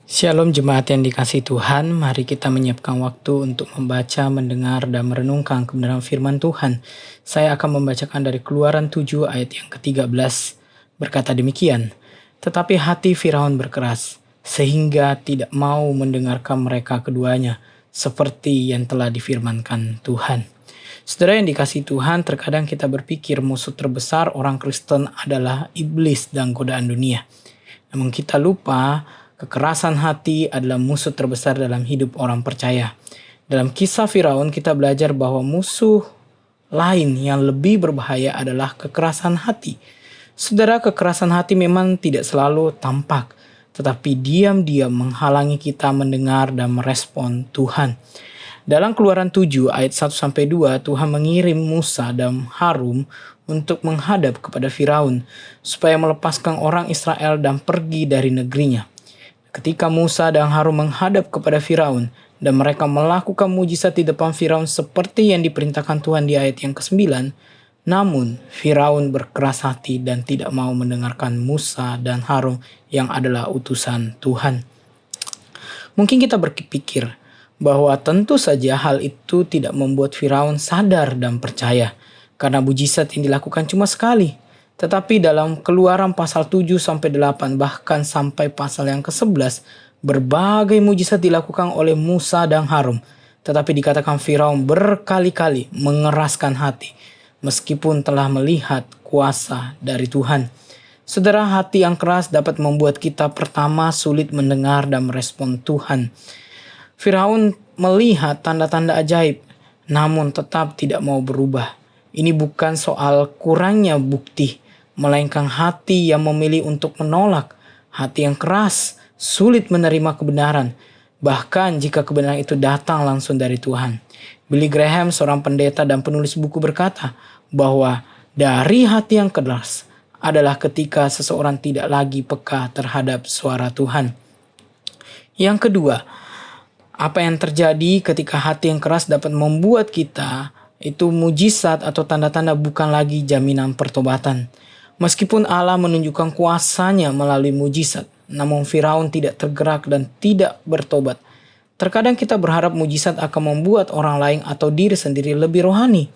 Shalom jemaat yang dikasihi Tuhan, mari kita menyiapkan waktu untuk membaca, mendengar, dan merenungkan kebenaran firman Tuhan. Saya akan membacakan dari Keluaran 7 ayat yang ke-13, berkata demikian. Tetapi hati Firaun berkeras, sehingga tidak mau mendengarkan mereka keduanya, seperti yang telah difirmankan Tuhan. Saudara yang dikasihi Tuhan, terkadang kita berpikir musuh terbesar orang Kristen adalah iblis dan godaan dunia. Namun kita lupa, kekerasan hati adalah musuh terbesar dalam hidup orang percaya. Dalam kisah Firaun kita belajar bahwa musuh lain yang lebih berbahaya adalah kekerasan hati. Saudara, kekerasan hati memang tidak selalu tampak, tetapi diam-diam menghalangi kita mendengar dan merespon Tuhan. Dalam Keluaran 7 ayat 1-2, Tuhan mengirim Musa dan Harun untuk menghadap kepada Firaun supaya melepaskan orang Israel dan pergi dari negerinya. Ketika Musa dan Harun menghadap kepada Firaun dan mereka melakukan mujizat di depan Firaun seperti yang diperintahkan Tuhan di ayat yang ke-9, namun Firaun berkeras hati dan tidak mau mendengarkan Musa dan Harun yang adalah utusan Tuhan. Mungkin kita berpikir bahwa tentu saja hal itu tidak membuat Firaun sadar dan percaya, karena mujizat yang dilakukan cuma sekali. Tetapi dalam Keluaran pasal 7-8 bahkan sampai pasal yang ke-11, berbagai mujizat dilakukan oleh Musa dan Harun. Tetapi dikatakan Firaun berkali-kali mengeraskan hati, meskipun telah melihat kuasa dari Tuhan. Saudara, hati yang keras dapat membuat kita pertama sulit mendengar dan merespon Tuhan. Firaun melihat tanda-tanda ajaib, namun tetap tidak mau berubah. Ini bukan soal kurangnya bukti, melainkan hati yang memilih untuk menolak. Hati yang keras, sulit menerima kebenaran, bahkan jika kebenaran itu datang langsung dari Tuhan. Billy Graham, seorang pendeta dan penulis buku, berkata bahwa dari hati yang keras adalah ketika seseorang tidak lagi peka terhadap suara Tuhan. Yang kedua, apa yang terjadi ketika hati yang keras dapat membuat kita itu mujizat atau tanda-tanda bukan lagi jaminan pertobatan. Meskipun Allah menunjukkan kuasanya melalui mujizat, namun Firaun tidak tergerak dan tidak bertobat. Terkadang kita berharap mujizat akan membuat orang lain atau diri sendiri lebih rohani.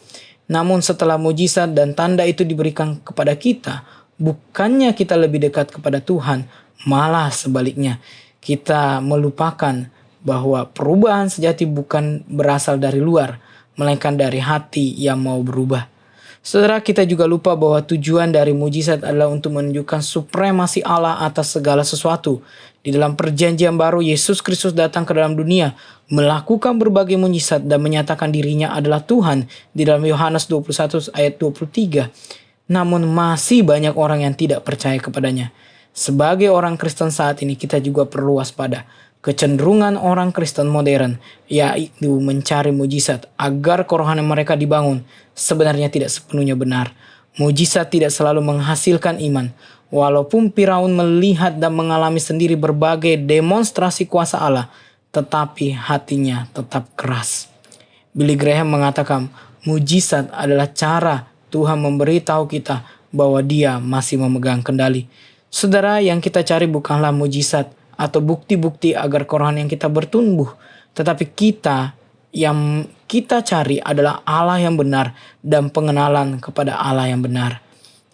Namun setelah mujizat dan tanda itu diberikan kepada kita, bukannya kita lebih dekat kepada Tuhan, malah sebaliknya. Kita melupakan bahwa perubahan sejati bukan berasal dari luar, melainkan dari hati yang mau berubah. Saudara, kita juga lupa bahwa tujuan dari mujizat adalah untuk menunjukkan supremasi Allah atas segala sesuatu. Di dalam perjanjian baru, Yesus Kristus datang ke dalam dunia, melakukan berbagai mujizat dan menyatakan dirinya adalah Tuhan di dalam Yohanes 21 ayat 23. Namun masih banyak orang yang tidak percaya kepadanya. Sebagai orang Kristen saat ini, kita juga perlu waspada. Kecenderungan orang Kristen modern, yaitu mencari mujizat agar kerohanian mereka dibangun, sebenarnya tidak sepenuhnya benar. Mujizat tidak selalu menghasilkan iman. Walaupun Firaun melihat dan mengalami sendiri berbagai demonstrasi kuasa Allah, tetapi hatinya tetap keras. Billy Graham mengatakan, mujizat adalah cara Tuhan memberitahu kita bahwa Dia masih memegang kendali. Saudara, yang kita cari bukanlah mujizat atau bukti-bukti agar kerohanian kita bertumbuh, tetapi yang kita cari adalah Allah yang benar dan pengenalan kepada Allah yang benar.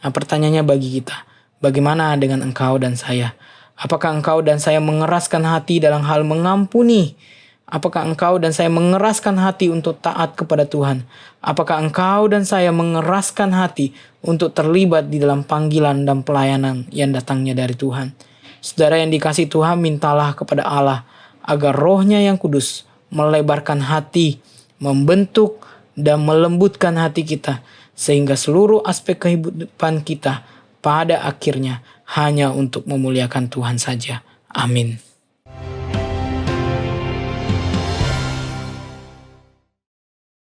Nah, pertanyaannya bagi kita, bagaimana dengan engkau dan saya? Apakah engkau dan saya mengeraskan hati dalam hal mengampuni? Apakah engkau dan saya mengeraskan hati untuk taat kepada Tuhan? Apakah engkau dan saya mengeraskan hati untuk terlibat di dalam panggilan dan pelayanan yang datangnya dari Tuhan? Saudara yang dikasihi Tuhan, mintalah kepada Allah agar Roh-Nya yang kudus melebarkan hati, membentuk dan melembutkan hati kita, sehingga seluruh aspek kehidupan kita pada akhirnya hanya untuk memuliakan Tuhan saja. Amin.